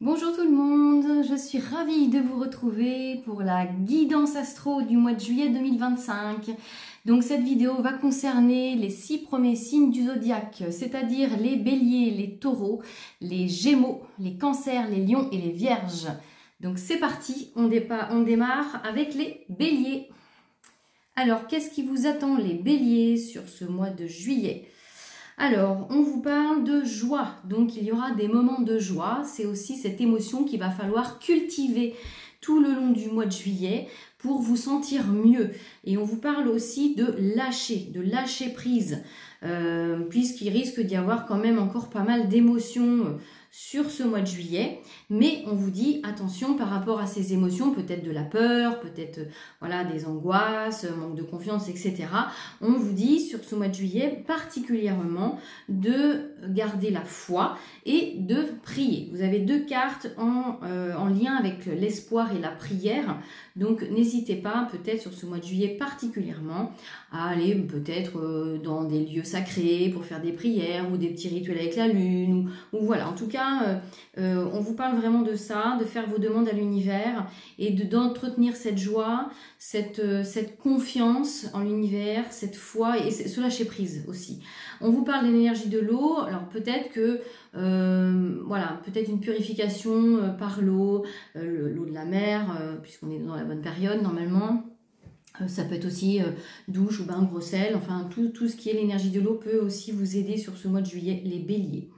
Bonjour tout le monde, je suis ravie de vous retrouver pour la guidance astro du mois de juillet 2025. Donc cette vidéo va concerner les 6 premiers signes du zodiaque, c'est-à-dire les béliers, les taureaux, les gémeaux, les cancers, les lions et les vierges. Donc c'est parti, on démarre avec les béliers. Alors qu'est-ce qui vous attend les béliers sur ce mois de juillet ? Alors, on vous parle de joie, donc il y aura des moments de joie, c'est aussi cette émotion qu'il va falloir cultiver tout le long du mois de juillet pour vous sentir mieux. Et on vous parle aussi de lâcher prise, puisqu'il risque d'y avoir quand même encore pas mal d'émotions sur ce mois de juillet, mais on vous dit attention par rapport à ces émotions, peut-être de la peur, peut-être voilà des angoisses, manque de confiance, etc. On vous dit sur ce mois de juillet particulièrement de garder la foi et de prier. Vous avez 2 cartes en lien avec l'espoir et la prière, donc n'hésitez pas peut-être sur ce mois de juillet particulièrement à aller peut-être dans des lieux sacrés pour faire des prières ou des petits rituels avec la lune ou voilà, en tout cas on vous parle vraiment de ça, de faire vos demandes à l'univers et d'entretenir cette joie, cette confiance en l'univers, cette foi et ce lâcher prise aussi. On vous parle de l'énergie de l'eau, alors peut-être que voilà, peut-être une purification par l'eau, l'eau de la mer, puisqu'on est dans la bonne période normalement. Ça peut être aussi douche ou bain gros sel, enfin tout ce qui est l'énergie de l'eau peut aussi vous aider sur ce mois de juillet, les béliers.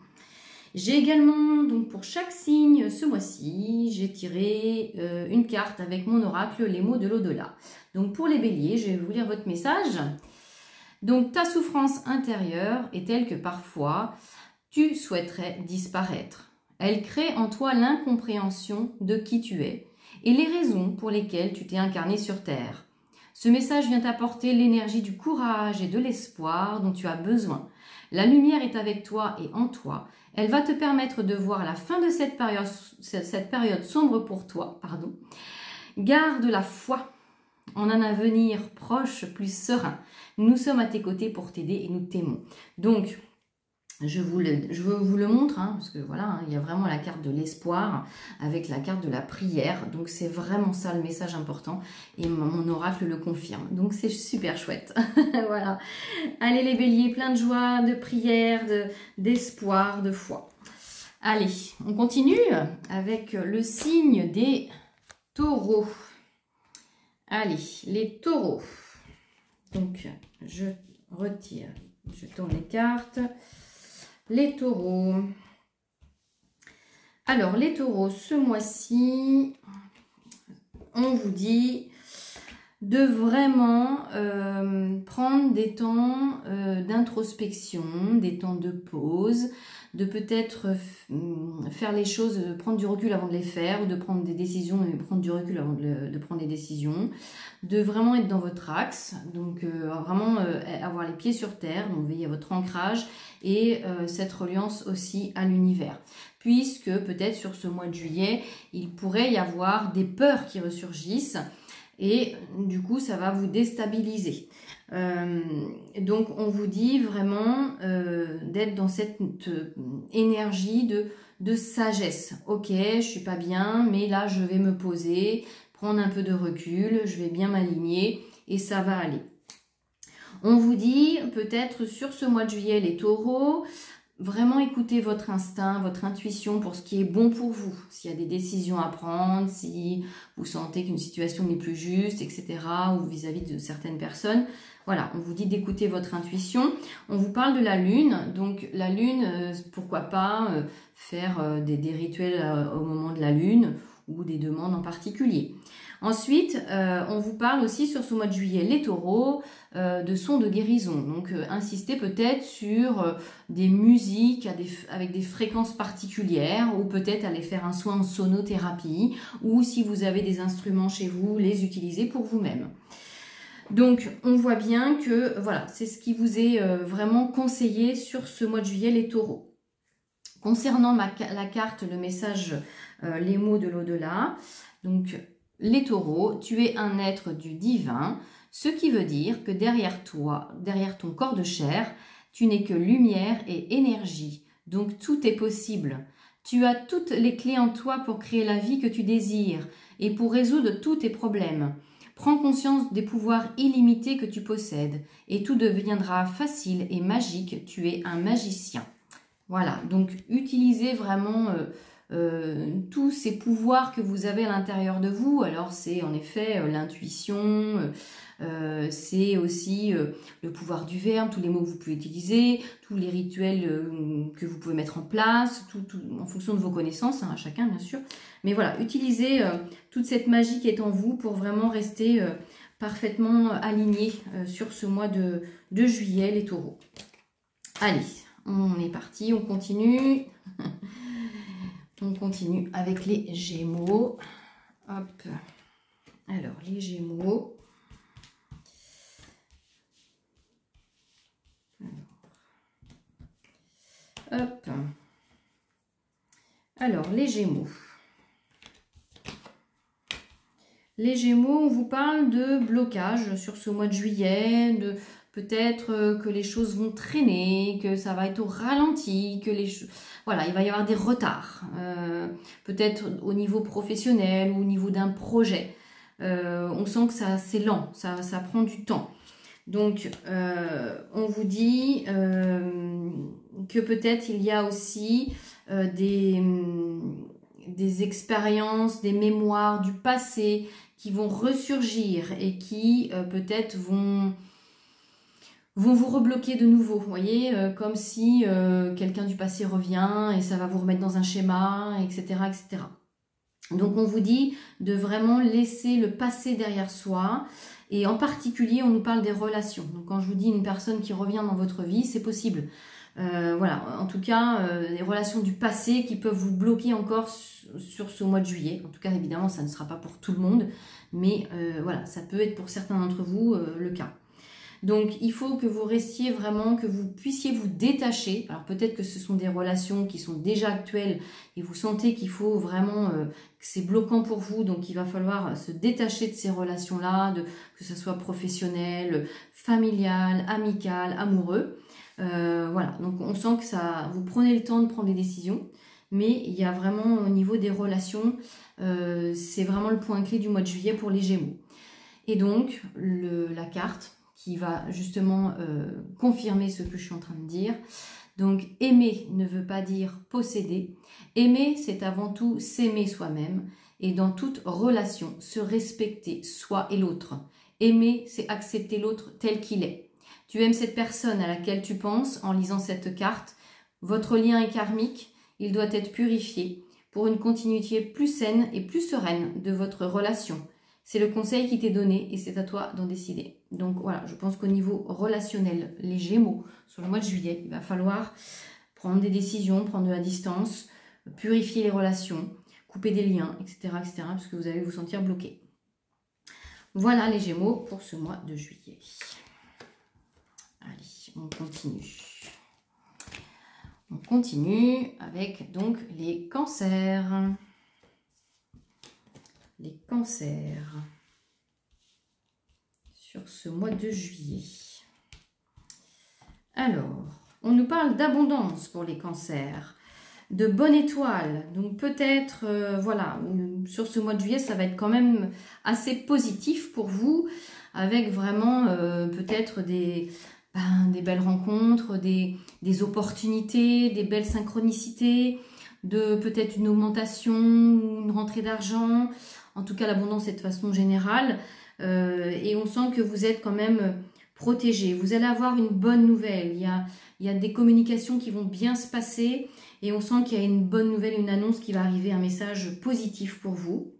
J'ai également, donc pour chaque signe ce mois-ci, j'ai tiré une carte avec mon oracle, les mots de l'au-delà. Donc pour les béliers, je vais vous lire votre message. Donc ta souffrance intérieure est telle que parfois tu souhaiterais disparaître. Elle crée en toi l'incompréhension de qui tu es et les raisons pour lesquelles tu t'es incarné sur Terre. Ce message vient t'apporter l'énergie du courage et de l'espoir dont tu as besoin. La lumière est avec toi et en toi. Elle va te permettre de voir la fin de cette période sombre pour toi. Garde la foi en un avenir proche, plus serein. Nous sommes à tes côtés pour t'aider et nous t'aimons. Donc, je vous le montre, parce que voilà, il y a vraiment la carte de l'espoir avec la carte de la prière. Donc, c'est vraiment ça le message important. Et mon oracle le confirme. Donc, c'est super chouette. Voilà. Allez les béliers, plein de joie, de prière, d'espoir, de foi. Allez, on continue avec le signe des taureaux. Allez, les taureaux. Donc, je retire, je tourne les cartes. Les taureaux. Alors, les taureaux, ce mois-ci, on vous dit de vraiment prendre des temps d'introspection, des temps de pause, de peut-être faire les choses, prendre du recul avant de les faire, ou de prendre des décisions et prendre du recul avant de prendre des décisions, de vraiment être dans votre axe, donc vraiment avoir les pieds sur terre, donc veiller à votre ancrage et cette reliance aussi à l'univers. Puisque peut-être sur ce mois de juillet, il pourrait y avoir des peurs qui ressurgissent, et du coup ça va vous déstabiliser. Donc on vous dit vraiment d'être dans cette énergie de sagesse. Ok, je suis pas bien, mais là je vais me poser, prendre un peu de recul, je vais bien m'aligner et ça va aller. On vous dit peut-être sur ce mois de juillet les taureaux, vraiment écoutez votre instinct, votre intuition pour ce qui est bon pour vous. S'il y a des décisions à prendre, si vous sentez qu'une situation n'est plus juste, etc. ou vis-à-vis de certaines personnes. Voilà, on vous dit d'écouter votre intuition. On vous parle de la lune. Donc la lune, pourquoi pas faire des rituels au moment de la lune ou des demandes en particulier. Ensuite, on vous parle aussi sur ce mois de juillet, les taureaux, de sons de guérison. Donc, insistez peut-être sur des musiques avec des fréquences particulières ou peut-être aller faire un soin en sonothérapie ou si vous avez des instruments chez vous, les utiliser pour vous-même. Donc, on voit bien que voilà, c'est ce qui vous est vraiment conseillé sur ce mois de juillet, les taureaux. Concernant la carte, le message, les mots de l'au-delà, donc les taureaux, tu es un être du divin, ce qui veut dire que derrière toi, derrière ton corps de chair, tu n'es que lumière et énergie. Donc tout est possible. Tu as toutes les clés en toi pour créer la vie que tu désires et pour résoudre tous tes problèmes. Prends conscience des pouvoirs illimités que tu possèdes et tout deviendra facile et magique. Tu es un magicien. Voilà, donc utilisez vraiment tous ces pouvoirs que vous avez à l'intérieur de vous. Alors c'est en effet l'intuition, c'est aussi le pouvoir du verbe, tous les mots que vous pouvez utiliser, tous les rituels que vous pouvez mettre en place, tout en fonction de vos connaissances, hein, à chacun bien sûr. Mais voilà, utilisez toute cette magie qui est en vous pour vraiment rester parfaitement aligné sur ce mois de juillet, les taureaux. Allez, on est parti, on continue. On continue avec les Gémeaux. Hop. Alors, les Gémeaux. Hop. Alors, les Gémeaux. Les Gémeaux, on vous parle de blocage sur ce mois de juillet, de peut-être que les choses vont traîner, que ça va être au ralenti, que les voilà, il va y avoir des retards, peut-être au niveau professionnel ou au niveau d'un projet. On sent que c'est lent, ça prend du temps. Donc, on vous dit que peut-être il y a aussi des expériences, des mémoires du passé qui vont ressurgir et qui peut-être vont vous rebloquer de nouveau, vous voyez, comme si quelqu'un du passé revient et ça va vous remettre dans un schéma, etc., etc. Donc on vous dit de vraiment laisser le passé derrière soi, et en particulier on nous parle des relations. Donc quand je vous dis une personne qui revient dans votre vie, c'est possible. Voilà, en tout cas, les relations du passé qui peuvent vous bloquer encore sur ce mois de juillet. En tout cas, évidemment, ça ne sera pas pour tout le monde, mais voilà, ça peut être pour certains d'entre vous le cas. Donc, il faut que vous restiez vraiment, que vous puissiez vous détacher. Alors, peut-être que ce sont des relations qui sont déjà actuelles et vous sentez qu'il faut vraiment, que c'est bloquant pour vous. Donc, il va falloir se détacher de ces relations-là, que ce soit professionnel, familial, amical, amoureux. Voilà, donc on sent que ça, vous prenez le temps de prendre des décisions. Mais il y a vraiment, au niveau des relations, c'est vraiment le point clé du mois de juillet pour les Gémeaux. Et donc, la carte qui va justement confirmer ce que je suis en train de dire. Donc, aimer ne veut pas dire posséder. Aimer, c'est avant tout s'aimer soi-même. Et dans toute relation, se respecter soi et l'autre. Aimer, c'est accepter l'autre tel qu'il est. Tu aimes cette personne à laquelle tu penses en lisant cette carte. Votre lien est karmique. Il doit être purifié pour une continuité plus saine et plus sereine de votre relation. C'est le conseil qui t'est donné et c'est à toi d'en décider. Donc voilà, je pense qu'au niveau relationnel, les Gémeaux, sur le mois de juillet, il va falloir prendre des décisions, prendre de la distance, purifier les relations, couper des liens, etc., parce que vous allez vous sentir bloqué. Voilà les Gémeaux pour ce mois de juillet. Allez, on continue. On continue avec donc les cancers. Les cancers sur ce mois de juillet. Alors, on nous parle d'abondance pour les cancers, de bonne étoile. Donc peut-être, voilà, sur ce mois de juillet, ça va être quand même assez positif pour vous, avec vraiment peut-être des belles rencontres, des opportunités, des belles synchronicités, de peut-être une augmentation, une rentrée d'argent. En tout cas, l'abondance est de façon générale. Et on sent que vous êtes quand même protégé. Vous allez avoir une bonne nouvelle. Il y a des communications qui vont bien se passer. Et on sent qu'il y a une bonne nouvelle, une annonce qui va arriver, un message positif pour vous.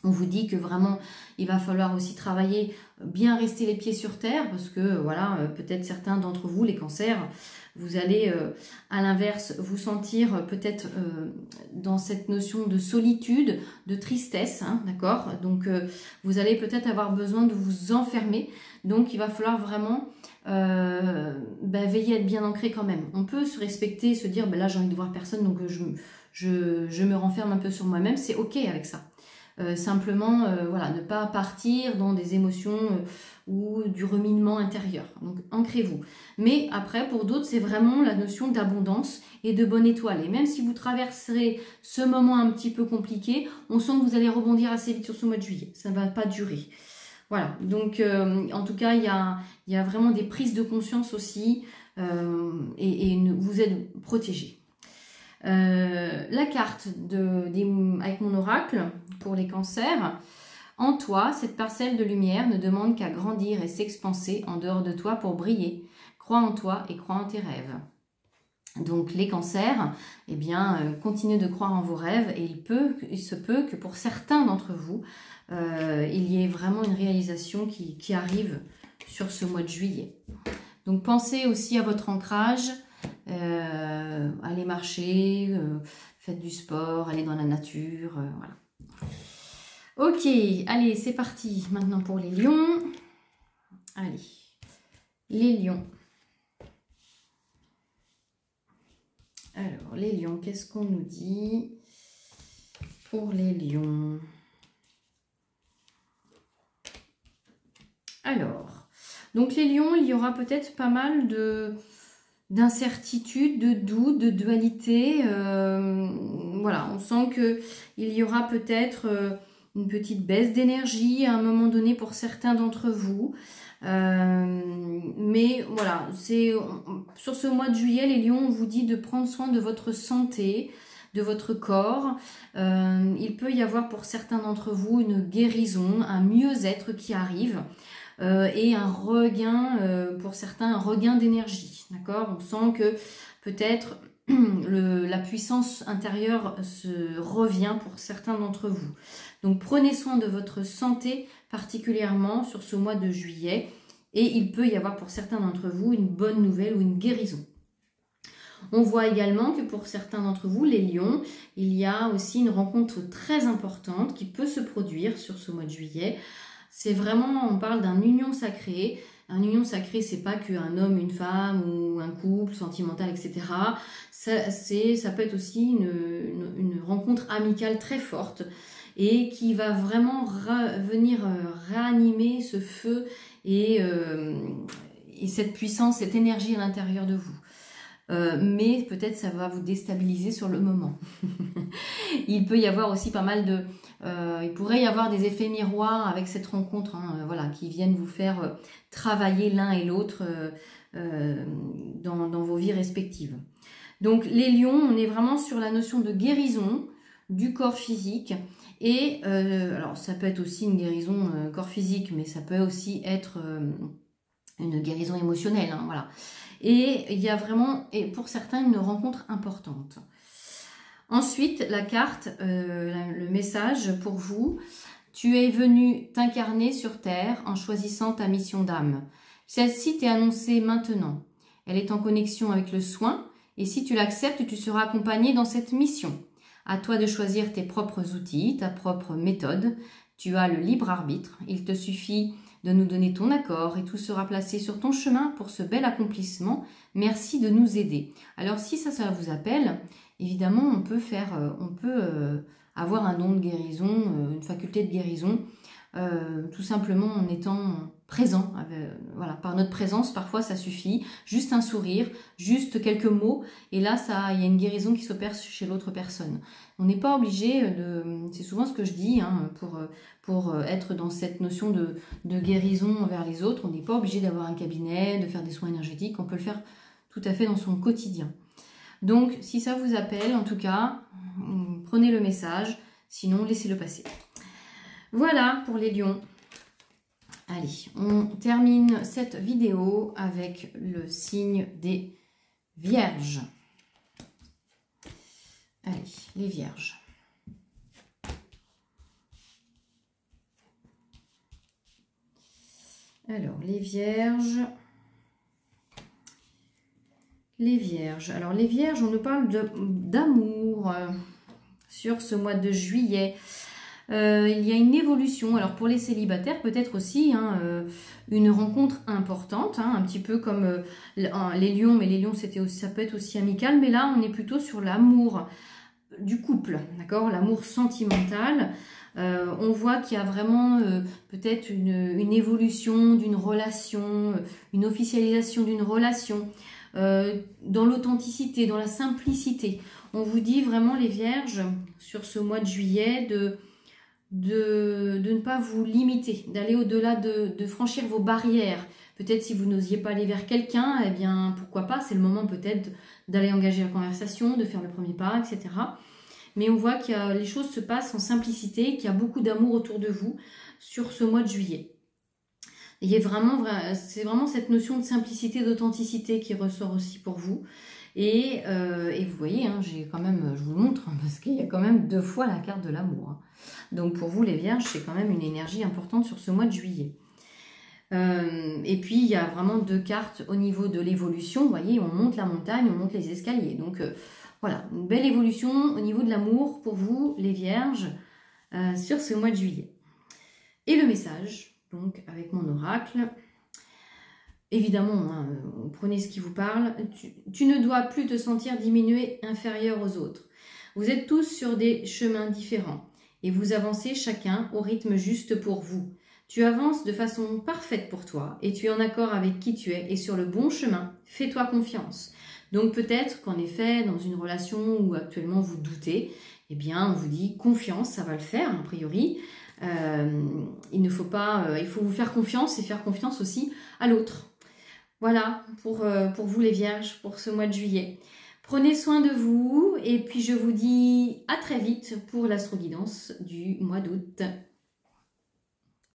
On vous dit que vraiment, il va falloir aussi travailler, bien rester les pieds sur terre, parce que voilà, peut-être certains d'entre vous, les cancers, vous allez à l'inverse vous sentir peut-être dans cette notion de solitude, de tristesse, hein, d'accord? Donc vous allez peut-être avoir besoin de vous enfermer, donc il va falloir vraiment veiller à être bien ancré quand même. On peut se respecter, se dire là j'ai envie de voir personne, donc je me renferme un peu sur moi-même, c'est ok avec ça. Simplement, voilà, ne pas partir dans des émotions ou du reminement intérieur. Donc, ancrez-vous. Mais après, pour d'autres, c'est vraiment la notion d'abondance et de bonne étoile. Et même si vous traverserez ce moment un petit peu compliqué, on sent que vous allez rebondir assez vite sur ce mois de juillet. Ça ne va pas durer. Voilà, donc en tout cas, il y a vraiment des prises de conscience aussi et vous êtes protégés. La carte avec mon oracle pour les cancers. En toi, cette parcelle de lumière ne demande qu'à grandir et s'expanser en dehors de toi pour briller. Crois en toi et crois en tes rêves. Donc les cancers, eh bien, continuez de croire en vos rêves et il se peut que pour certains d'entre vous, il y ait vraiment une réalisation qui arrive sur ce mois de juillet. Donc pensez aussi à votre ancrage, allez marcher, faites du sport, allez dans la nature, voilà. Ok, allez, c'est parti maintenant pour les lions. Allez, les lions. Alors, les lions, qu'est-ce qu'on nous dit pour les lions? Alors, donc les lions, il y aura peut-être pas mal d'incertitudes, de doutes, de dualité. Voilà, on sent qu'il y aura peut-être une petite baisse d'énergie à un moment donné pour certains d'entre vous. Mais voilà, sur ce mois de juillet, les lions, on vous dit de prendre soin de votre santé, de votre corps. Il peut y avoir pour certains d'entre vous une guérison, un mieux-être qui arrive. Et un regain, pour certains, un regain d'énergie. D'accord? On sent que peut-être la puissance intérieure se revient pour certains d'entre vous. Donc prenez soin de votre santé, particulièrement sur ce mois de juillet. Et il peut y avoir pour certains d'entre vous une bonne nouvelle ou une guérison. On voit également que pour certains d'entre vous, les lions, il y a aussi une rencontre très importante qui peut se produire sur ce mois de juillet. C'est vraiment, on parle d'un union sacrée. Un union sacrée, c'est pas qu'un homme, une femme ou un couple sentimental, etc. Ça peut être aussi une rencontre amicale très forte et qui va vraiment venir réanimer ce feu et cette puissance, cette énergie à l'intérieur de vous. Mais peut-être ça va vous déstabiliser sur le moment. Il peut y avoir aussi pas mal il pourrait y avoir des effets miroirs avec cette rencontre, hein, voilà, qui viennent vous faire travailler l'un et l'autre dans vos vies respectives. Donc les lions, on est vraiment sur la notion de guérison du corps physique. Et alors ça peut être aussi une guérison corps physique, mais ça peut aussi être une guérison émotionnelle, hein, voilà. Et il y a vraiment, et pour certains, une rencontre importante. Ensuite, la carte, le message pour vous. Tu es venu t'incarner sur Terre en choisissant ta mission d'âme. Celle-ci t'est annoncée maintenant. Elle est en connexion avec le soin et si tu l'acceptes, tu seras accompagné dans cette mission. À toi de choisir tes propres outils, ta propre méthode. Tu as le libre arbitre. Il te suffit de nous donner ton accord et tout sera placé sur ton chemin pour ce bel accomplissement. Merci de nous aider. Alors si ça vous appelle, évidemment on peut avoir un don de guérison, une faculté de guérison, tout simplement en étant présent. Voilà, par notre présence, parfois ça suffit. Juste un sourire, juste quelques mots, et là il y a une guérison qui s'opère chez l'autre personne. On n'est pas obligé c'est souvent ce que je dis, hein, pour être dans cette notion de guérison envers les autres, on n'est pas obligé d'avoir un cabinet, de faire des soins énergétiques, on peut le faire tout à fait dans son quotidien. Donc, si ça vous appelle, en tout cas, prenez le message, sinon laissez-le passer. Voilà pour les lions. Allez, on termine cette vidéo avec le signe des vierges. Allez, les vierges. Alors, les vierges. Les vierges. Alors, les vierges, on nous parle d'amour sur ce mois de juillet. Il y a une évolution. Alors, pour les célibataires, peut-être aussi une rencontre importante, hein, un petit peu comme les lions. Mais les lions, ça peut être aussi amical. Mais là, on est plutôt sur l'amour du couple, d'accord, l'amour sentimental. On voit qu'il y a vraiment peut-être une évolution d'une relation, une officialisation d'une relation, dans l'authenticité, dans la simplicité. On vous dit vraiment les vierges, sur ce mois de juillet, de ne pas vous limiter, d'aller au-delà, de franchir vos barrières. Peut-être si vous n'osiez pas aller vers quelqu'un, eh bien pourquoi pas, c'est le moment peut-être d'aller engager la conversation, de faire le premier pas, etc. Mais on voit que les choses se passent en simplicité, qu'il y a beaucoup d'amour autour de vous sur ce mois de juillet. C'est vraiment cette notion de simplicité, d'authenticité qui ressort aussi pour vous. Et vous voyez, hein, j'ai quand même, je vous le montre, hein, parce qu'il y a quand même 2 fois la carte de l'amour. Hein. Donc pour vous les vierges, c'est quand même une énergie importante sur ce mois de juillet. Et puis il y a vraiment 2 cartes au niveau de l'évolution. Vous voyez, on monte la montagne, on monte les escaliers. Donc voilà, une belle évolution au niveau de l'amour pour vous, les vierges, sur ce mois de juillet. Et le message, donc avec mon oracle, évidemment, hein, prenez ce qui vous parle. Tu ne dois plus te sentir diminué, inférieur aux autres. Vous êtes tous sur des chemins différents et vous avancez chacun au rythme juste pour vous. Tu avances de façon parfaite pour toi et tu es en accord avec qui tu es et sur le bon chemin. Fais-toi confiance. Donc peut-être qu'en effet, dans une relation où actuellement vous doutez, eh bien on vous dit confiance, ça va le faire a priori. Il faut vous faire confiance et faire confiance aussi à l'autre. Voilà pour vous les vierges, pour ce mois de juillet. Prenez soin de vous et puis je vous dis à très vite pour l'astro-guidance du mois d'août.